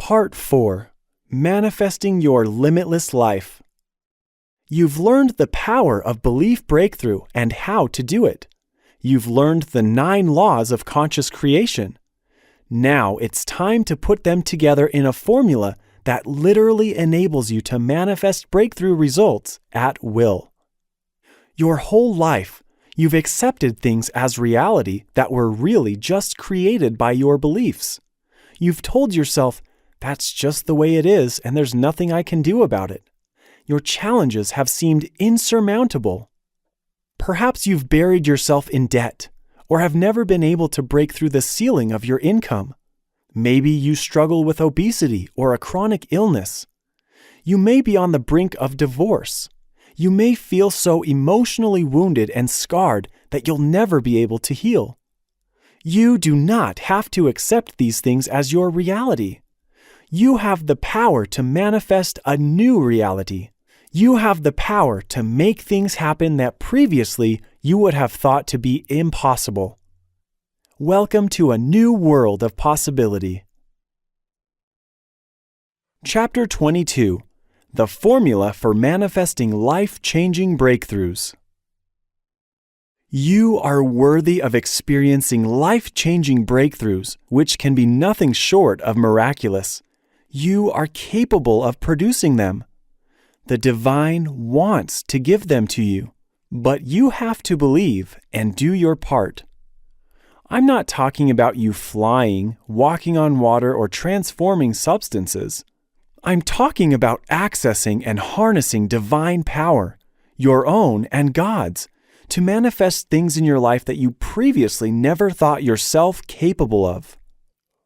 Part 4. Manifesting Your Limitless Life. You've learned the power of belief breakthrough and how to do it. You've learned the 9 laws of conscious creation. Now it's time to put them together in a formula that literally enables you to manifest breakthrough results at will. Your whole life, you've accepted things as reality that were really just created by your beliefs. You've told yourself, that's just the way it is and there's nothing I can do about it. Your challenges have seemed insurmountable. Perhaps you've buried yourself in debt or have never been able to break through the ceiling of your income. Maybe you struggle with obesity or a chronic illness. You may be on the brink of divorce. You may feel so emotionally wounded and scarred that you'll never be able to heal. You do not have to accept these things as your reality. You have the power to manifest a new reality. You have the power to make things happen that previously you would have thought to be impossible. Welcome to a new world of possibility. Chapter 22. The Formula for Manifesting Life-Changing Breakthroughs. You are worthy of experiencing life-changing breakthroughs, which can be nothing short of miraculous. You are capable of producing them. The divine wants to give them to you, but you have to believe and do your part. I'm not talking about you flying, walking on water, or transforming substances. I'm talking about accessing and harnessing divine power, your own and God's, to manifest things in your life that you previously never thought yourself capable of.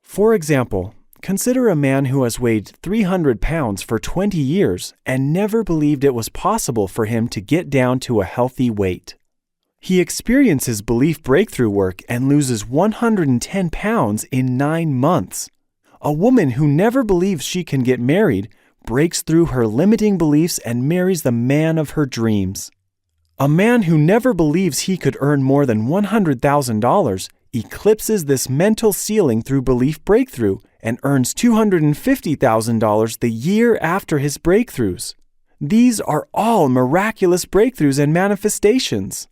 For example, consider a man who has weighed 300 pounds for 20 years and never believed it was possible for him to get down to a healthy weight. He experiences belief breakthrough work and loses 110 pounds in 9 months. A woman who never believes she can get married breaks through her limiting beliefs and marries the man of her dreams. A man who never believes he could earn more than $100,000 eclipses this mental ceiling through belief breakthrough and earns $250,000 the year after his breakthroughs. These are all miraculous breakthroughs and manifestations.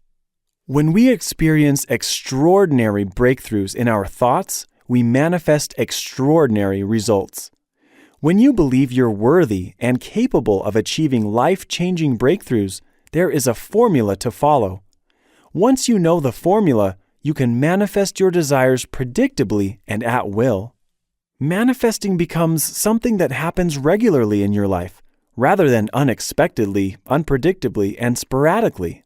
When we experience extraordinary breakthroughs in our thoughts, we manifest extraordinary results. When you believe you're worthy and capable of achieving life-changing breakthroughs, there is a formula to follow. Once you know the formula, you can manifest your desires predictably and at will. Manifesting becomes something that happens regularly in your life, rather than unexpectedly, unpredictably, and sporadically.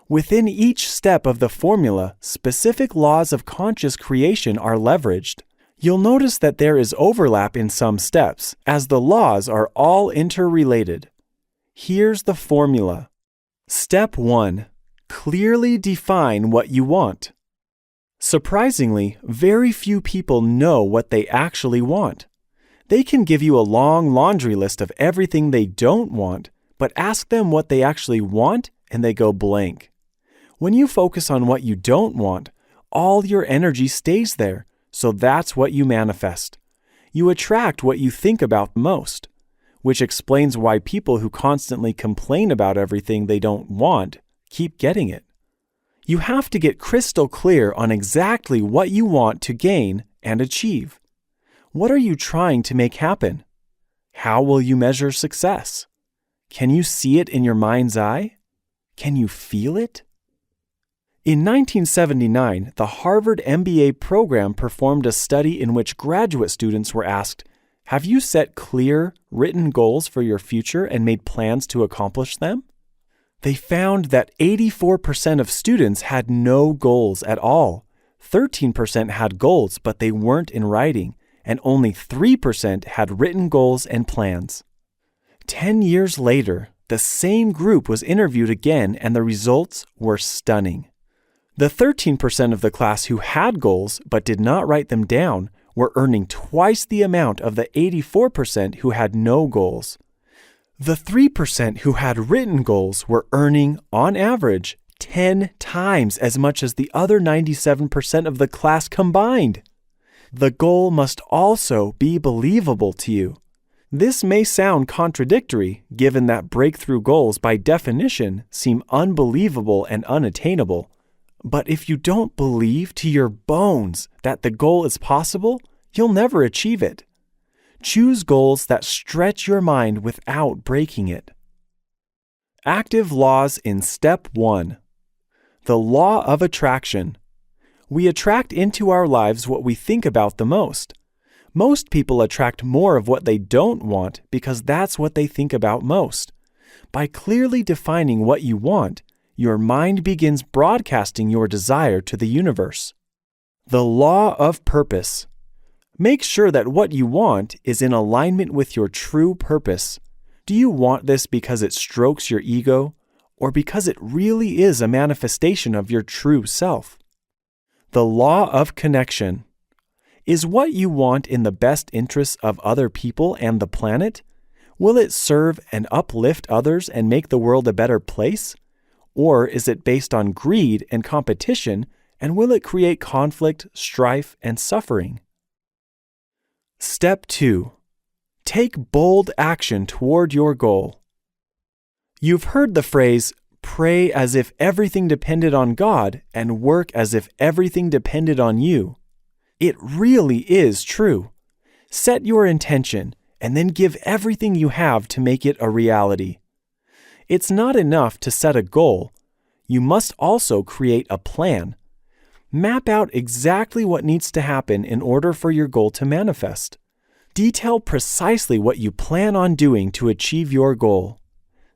Within each step of the formula, specific laws of conscious creation are leveraged. You'll notice that there is overlap in some steps, as the laws are all interrelated. Here's the formula. Step 1. Clearly define what you want. Surprisingly, very few people know what they actually want. They can give you a long laundry list of everything they don't want, but ask them what they actually want and they go blank. When you focus on what you don't want, all your energy stays there, so that's what you manifest. You attract what you think about most, which explains why people who constantly complain about everything they don't want keep getting it. You have to get crystal clear on exactly what you want to gain and achieve. What are you trying to make happen? How will you measure success? Can you see it in your mind's eye? Can you feel it? In 1979, the Harvard MBA program performed a study in which graduate students were asked, "Have you set clear, written goals for your future and made plans to accomplish them?" They found that 84% of students had no goals at all. 13% had goals, but they weren't in writing, and only 3% had written goals and plans. 10 years later, the same group was interviewed again, and the results were stunning. The 13% of the class who had goals but did not write them down were earning twice the amount of the 84% who had no goals. The 3% who had written goals were earning, on average, 10 times as much as the other 97% of the class combined. the goal must also be believable to you. This may sound contradictory, given that breakthrough goals by definition seem unbelievable and unattainable. But if you don't believe to your bones that the goal is possible, you'll never achieve it. Choose goals that stretch your mind without breaking it. Active laws in Step 1. The law of attraction. We attract into our lives what we think about the most. Most people attract more of what they don't want because that's what they think about most. By clearly defining what you want, your mind begins broadcasting your desire to the universe. The law of purpose. Make sure that what you want is in alignment with your true purpose. Do you want this because it strokes your ego, or because it really is a manifestation of your true self? The law of connection. Is what you want in the best interests of other people and the planet? Will it serve and uplift others and make the world a better place? Or is it based on greed and competition, and will it create conflict, strife, and suffering? Step 2. Take bold action toward your goal. You've heard the phrase, pray as if everything depended on God and work as if everything depended on you. It really is true. Set your intention and then give everything you have to make it a reality. It's not enough to set a goal. You must also create a plan. Map out exactly what needs to happen in order for your goal to manifest. Detail precisely what you plan on doing to achieve your goal.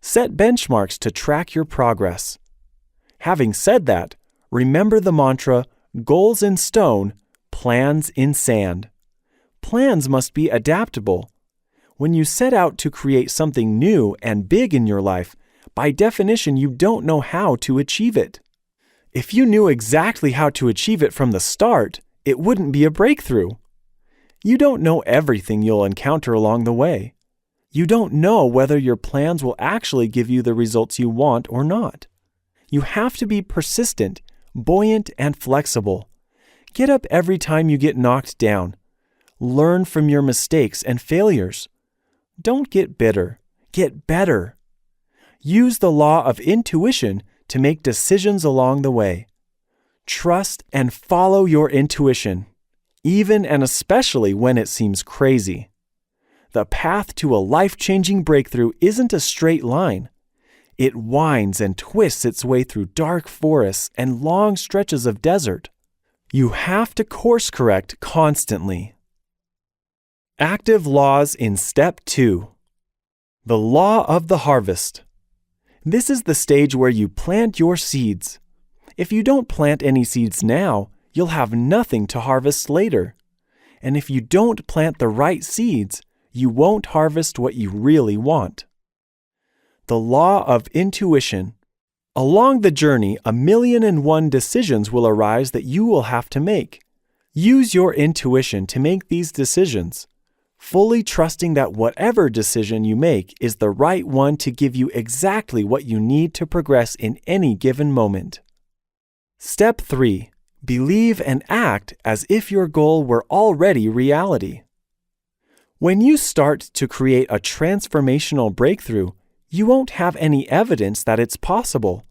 Set benchmarks to track your progress. Having said that, remember the mantra, goals in stone, plans in sand. Plans must be adaptable. When you set out to create something new and big in your life, by definition, you don't know how to achieve it. If you knew exactly how to achieve it from the start, it wouldn't be a breakthrough. You don't know everything you'll encounter along the way. You don't know whether your plans will actually give you the results you want or not. You have to be persistent, buoyant, and flexible. Get up every time you get knocked down. Learn from your mistakes and failures. Don't get bitter. Get better. Use the law of intuition to make decisions along the way. Trust and follow your intuition, even and especially when it seems crazy. The path to a life-changing breakthrough isn't a straight line. It winds and twists its way through dark forests and long stretches of desert. You have to course correct constantly. Active laws in Step 2. The law of the harvest. This is the stage where you plant your seeds. If you don't plant any seeds now, you'll have nothing to harvest later. And if you don't plant the right seeds, you won't harvest what you really want. The law of intuition. Along the journey, 1,000,001 decisions will arise that you will have to make. Use your intuition to make these decisions, fully trusting that whatever decision you make is the right one to give you exactly what you need to progress in any given moment. Step 3. Believe and act as if your goal were already reality. When you start to create a transformational breakthrough, you won't have any evidence that it's possible.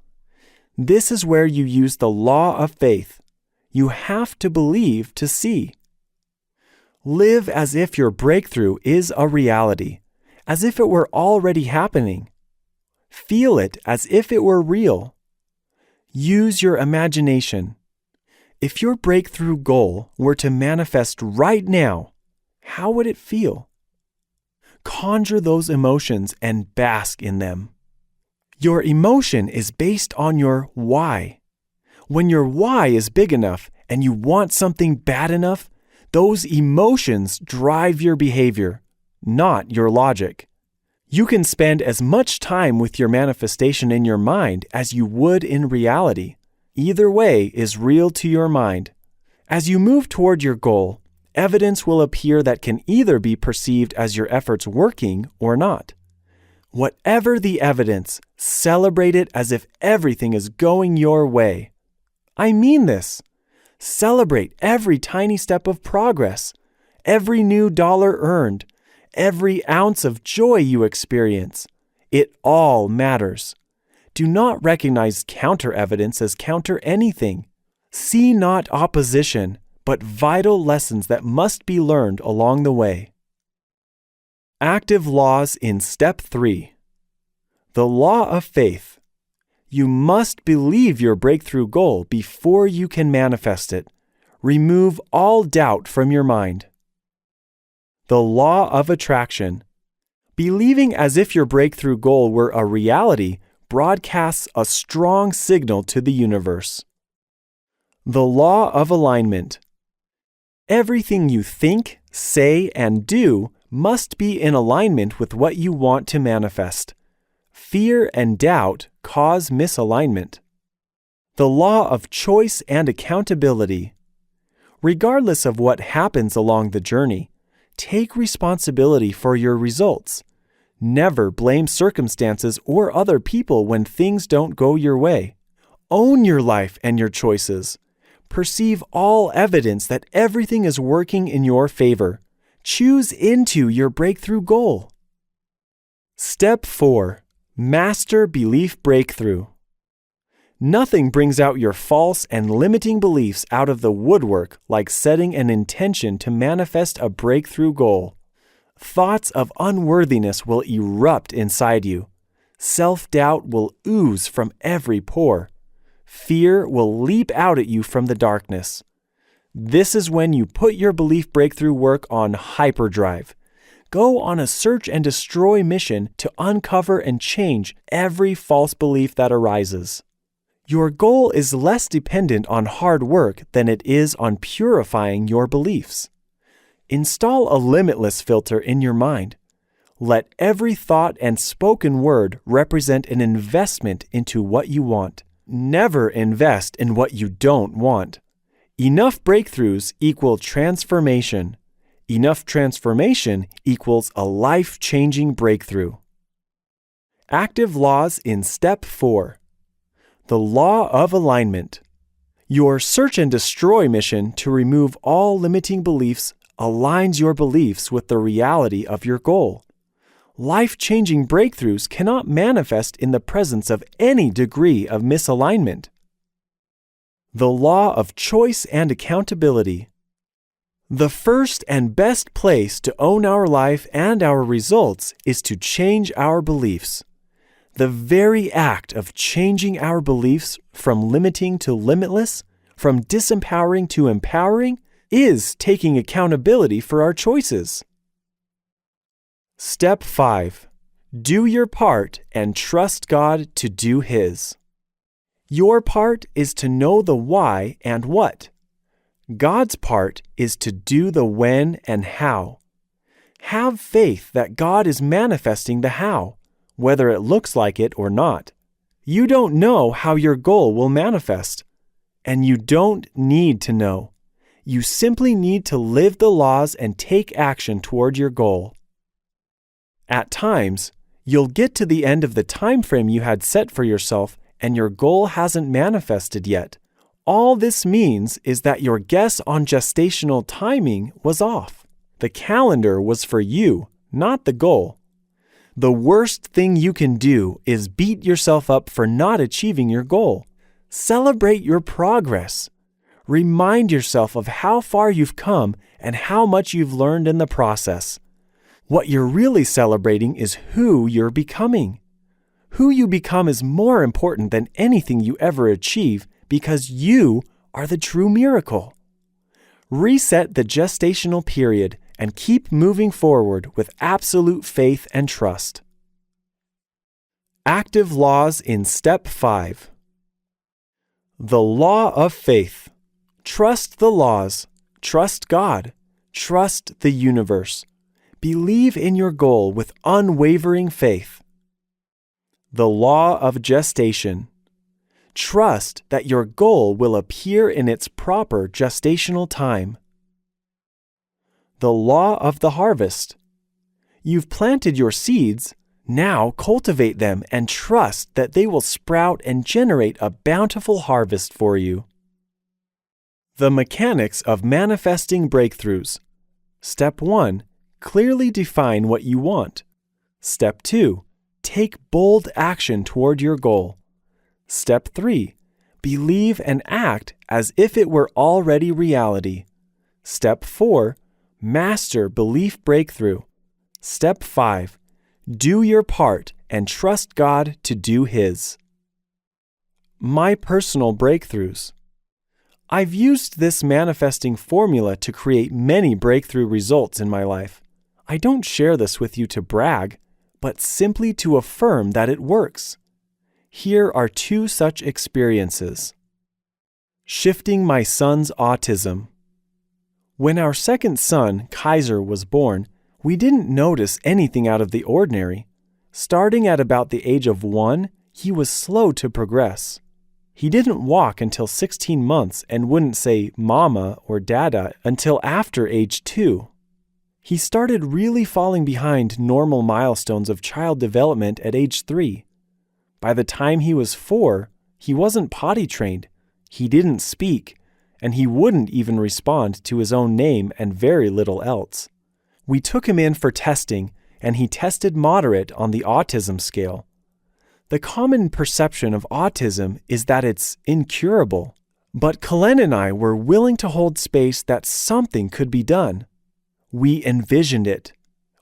This is where you use the law of faith. You have to believe to see. Live as if your breakthrough is a reality, as if it were already happening. Feel it as if it were real. Use your imagination. If your breakthrough goal were to manifest right now, how would it feel? Conjure those emotions and bask in them. Your emotion is based on your why. When your why is big enough and you want something bad enough, those emotions drive your behavior, not your logic. You can spend as much time with your manifestation in your mind as you would in reality. Either way is real to your mind. As you move toward your goal, evidence will appear that can either be perceived as your efforts working or not. Whatever the evidence, celebrate it as if everything is going your way. I mean this. Celebrate every tiny step of progress, every new dollar earned, every ounce of joy you experience. It all matters. Do not recognize counter-evidence as counter anything. See not opposition, but vital lessons that must be learned along the way. Active laws in Step 3. The law of faith. You must believe your breakthrough goal before you can manifest it. Remove all doubt from your mind. The law of attraction. Believing as if your breakthrough goal were a reality broadcasts a strong signal to the universe. The law of alignment. Everything you think, say, and do must be in alignment with what you want to manifest. Fear and doubt cause misalignment. The law of choice and accountability. Regardless of what happens along the journey, take responsibility for your results. Never blame circumstances or other people when things don't go your way. Own your life and your choices. Perceive all evidence that everything is working in your favor. Choose into your breakthrough goal. Step 4. Master belief breakthrough. Nothing brings out your false and limiting beliefs out of the woodwork like setting an intention to manifest a breakthrough goal. Thoughts of unworthiness will erupt inside you. Self-doubt will ooze from every pore. Fear will leap out at you from the darkness. This is when you put your belief breakthrough work on hyperdrive. Go on a search and destroy mission to uncover and change every false belief that arises. Your goal is less dependent on hard work than it is on purifying your beliefs. Install a Limitless filter in your mind. Let every thought and spoken word represent an investment into what you want. Never invest in what you don't want. Enough breakthroughs equal transformation. Enough transformation equals a life-changing breakthrough. Active laws in Step 4. The law of alignment. Your search and destroy mission to remove all limiting beliefs aligns your beliefs with the reality of your goal. Life-changing breakthroughs cannot manifest in the presence of any degree of misalignment. The law of choice and accountability. The first and best place to own our life and our results is to change our beliefs. The very act of changing our beliefs from limiting to limitless, from disempowering to empowering, is taking accountability for our choices. Step 5. Do your part and trust God to do His. Your part is to know the why and what. God's part is to do the when and how. Have faith that God is manifesting the how, whether it looks like it or not. You don't know how your goal will manifest, and you don't need to know. You simply need to live the laws and take action toward your goal. At times, you'll get to the end of the time frame you had set for yourself and your goal hasn't manifested yet. All this means is that your guess on gestational timing was off. The calendar was for you, not the goal. The worst thing you can do is beat yourself up for not achieving your goal. Celebrate your progress. Remind yourself of how far you've come and how much you've learned in the process. What you're really celebrating is who you're becoming. Who you become is more important than anything you ever achieve because you are the true miracle. Reset the gestational period and keep moving forward with absolute faith and trust. Active laws in Step 5. The law of faith. Trust the laws. Trust God. Trust the universe. Believe in your goal with unwavering faith. The law of gestation. Trust that your goal will appear in its proper gestational time. The law of the harvest. You've planted your seeds, now cultivate them and trust that they will sprout and generate a bountiful harvest for you. The mechanics of manifesting breakthroughs. Step 1. Clearly define what you want. Step 2. Take bold action toward your goal. Step 3. Believe and act as if it were already reality. Step 4. Master belief breakthrough. Step 5. Do your part and trust God to do His. My personal breakthroughs. I've used this manifesting formula to create many breakthrough results in my life. I don't share this with you to brag, but simply to affirm that it works. Here are 2 such experiences. Shifting my son's autism. When our second son, Kaiser, was born, we didn't notice anything out of the ordinary. Starting at about the age of 1, he was slow to progress. He didn't walk until 16 months and wouldn't say mama or dada until after age 2. He started really falling behind normal milestones of child development at age 3. By the time he was 4, he wasn't potty trained, he didn't speak, and he wouldn't even respond to his own name and very little else. We took him in for testing, and he tested moderate on the autism scale. The common perception of autism is that it's incurable, but Kalen and I were willing to hold space that something could be done. We envisioned it.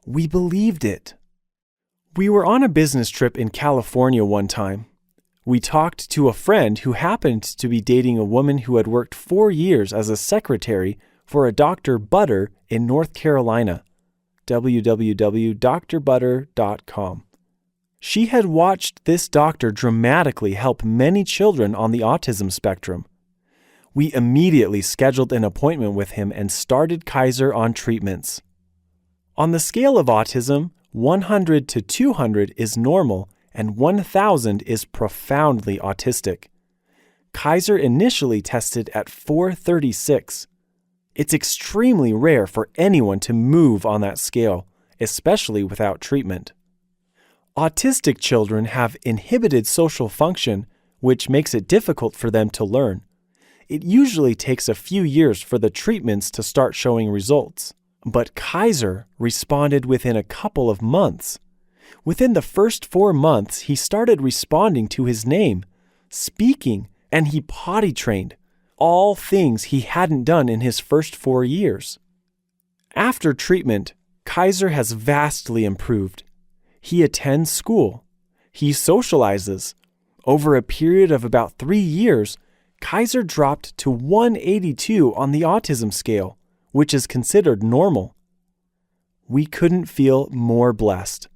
We believed it. We were on a business trip in California one time. We talked to a friend who happened to be dating a woman who had worked 4 years as a secretary for a Dr. Butter in North Carolina. www.drbutter.com. She had watched this doctor dramatically help many children on the autism spectrum. We immediately scheduled an appointment with him and started Kaiser on treatments. On the scale of autism, 100 to 200 is normal and 1,000 is profoundly autistic. Kaiser initially tested at 436. It's extremely rare for anyone to move on that scale, especially without treatment. Autistic children have inhibited social function, which makes it difficult for them to learn. It usually takes a few years for the treatments to start showing results. But Kaiser responded within a couple of months. Within the first 4 months, he started responding to his name, speaking, and he potty trained, all things he hadn't done in his first 4 years. After treatment, Kaiser has vastly improved. He attends school. He socializes. Over a period of about 3 years, Kaiser dropped to 182 on the autism scale, which is considered normal. We couldn't feel more blessed.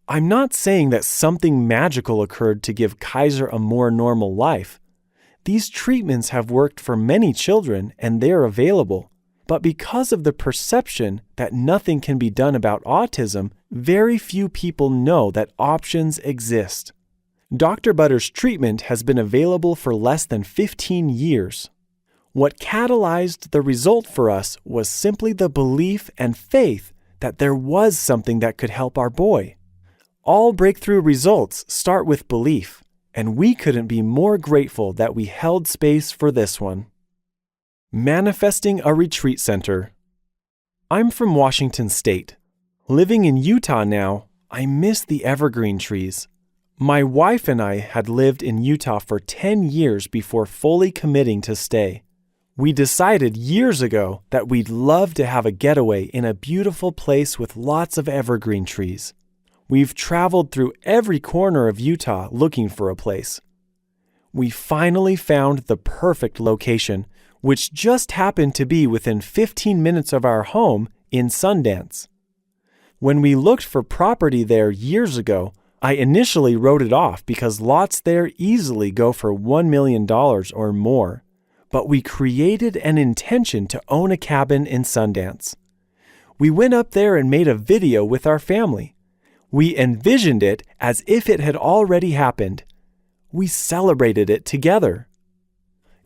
I'm not saying that something magical occurred to give Kaiser a more normal life. These treatments have worked for many children and they're available. But because of the perception that nothing can be done about autism, very few people know that options exist. Dr. Butter's treatment has been available for less than 15 years. What catalyzed the result for us was simply the belief and faith that there was something that could help our boy. All breakthrough results start with belief, and we couldn't be more grateful that we held space for this one. Manifesting a retreat center. I'm from Washington State. Living in Utah now, I miss the evergreen trees. My wife and I had lived in Utah for 10 years before fully committing to stay. We decided years ago that we'd love to have a getaway in a beautiful place with lots of evergreen trees. We've traveled through every corner of Utah looking for a place. We finally found the perfect location, which just happened to be within 15 minutes of our home in Sundance. When we looked for property there years ago, I initially wrote it off because lots there easily go for $1 million or more. But we created an intention to own a cabin in Sundance. We went up there and made a video with our family. We envisioned it as if it had already happened. We celebrated it together.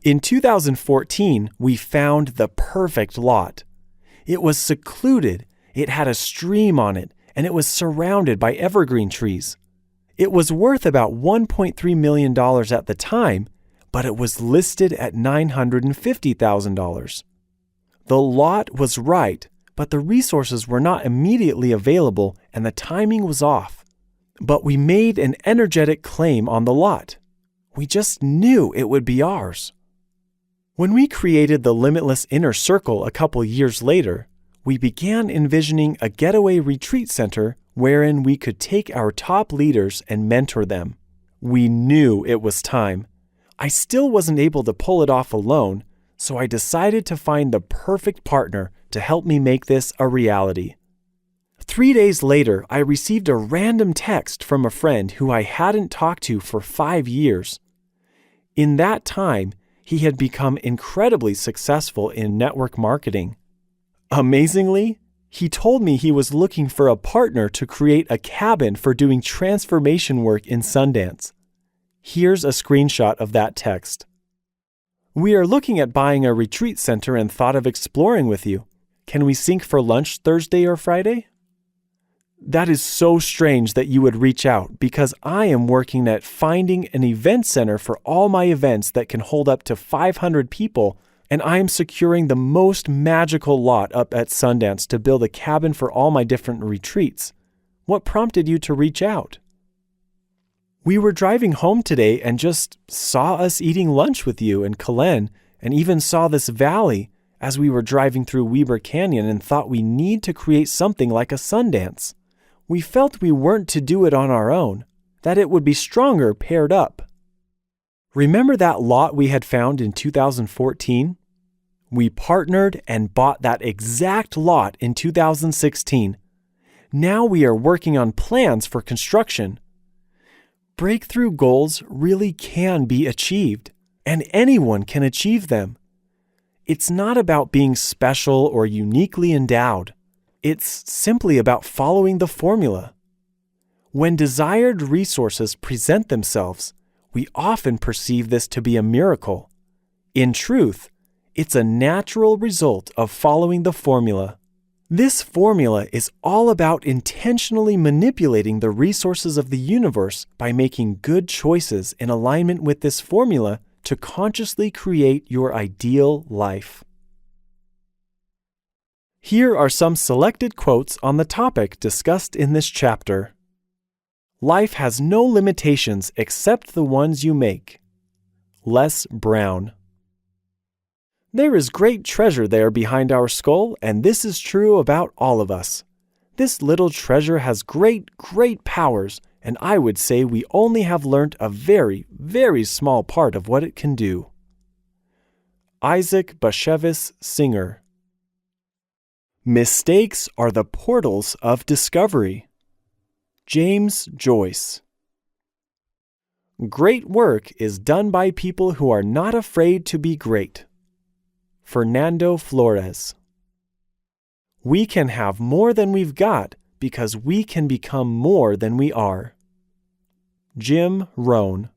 In 2014, we found the perfect lot. It was secluded, it had a stream on it, and it was surrounded by evergreen trees. It was worth about $1.3 million at the time, but it was listed at $950,000. The lot was right, but the resources were not immediately available and the timing was off. But we made an energetic claim on the lot. We just knew it would be ours. When we created the Limitless Inner Circle a couple years later, we began envisioning a getaway retreat center wherein we could take our top leaders and mentor them. We knew it was time. I still wasn't able to pull it off alone, so I decided to find the perfect partner to help me make this a reality. 3 days later, I received a random text from a friend who I hadn't talked to for 5 years. In that time, he had become incredibly successful in network marketing. Amazingly, he told me he was looking for a partner to create a cabin for doing transformation work in Sundance. Here's a screenshot of that text. "We are looking at buying a retreat center and thought of exploring with you. Can we sync for lunch Thursday or Friday?" That is so strange that you would reach out because I am working at finding an event center for all my events that can hold up to 500 people, and I am securing the most magical lot up at Sundance to build a cabin for all my different retreats. What prompted you to reach out? We were driving home today and just saw us eating lunch with you and Kalen, and even saw this valley as we were driving through Weber Canyon and thought we need to create something like a Sundance. We felt we weren't to do it on our own, that it would be stronger paired up. Remember that lot we had found in 2014? We partnered and bought that exact lot in 2016. Now we are working on plans for construction. Breakthrough goals really can be achieved, and anyone can achieve them. It's not about being special or uniquely endowed. It's simply about following the formula. When desired resources present themselves, we often perceive this to be a miracle. In truth, it's a natural result of following the formula. This formula is all about intentionally manipulating the resources of the universe by making good choices in alignment with this formula to consciously create your ideal life. Here are some selected quotes on the topic discussed in this chapter. Life has no limitations except the ones you make. Les Brown. There is great treasure there behind our skull, and this is true about all of us. This little treasure has great powers, and I would say we only have learnt a very, very small part of what it can do. Isaac Bashevis Singer. Mistakes are the portals of discovery. James Joyce. Great work is done by people who are not afraid to be great. Fernando Flores. We can have more than we've got because we can become more than we are. Jim Rohn.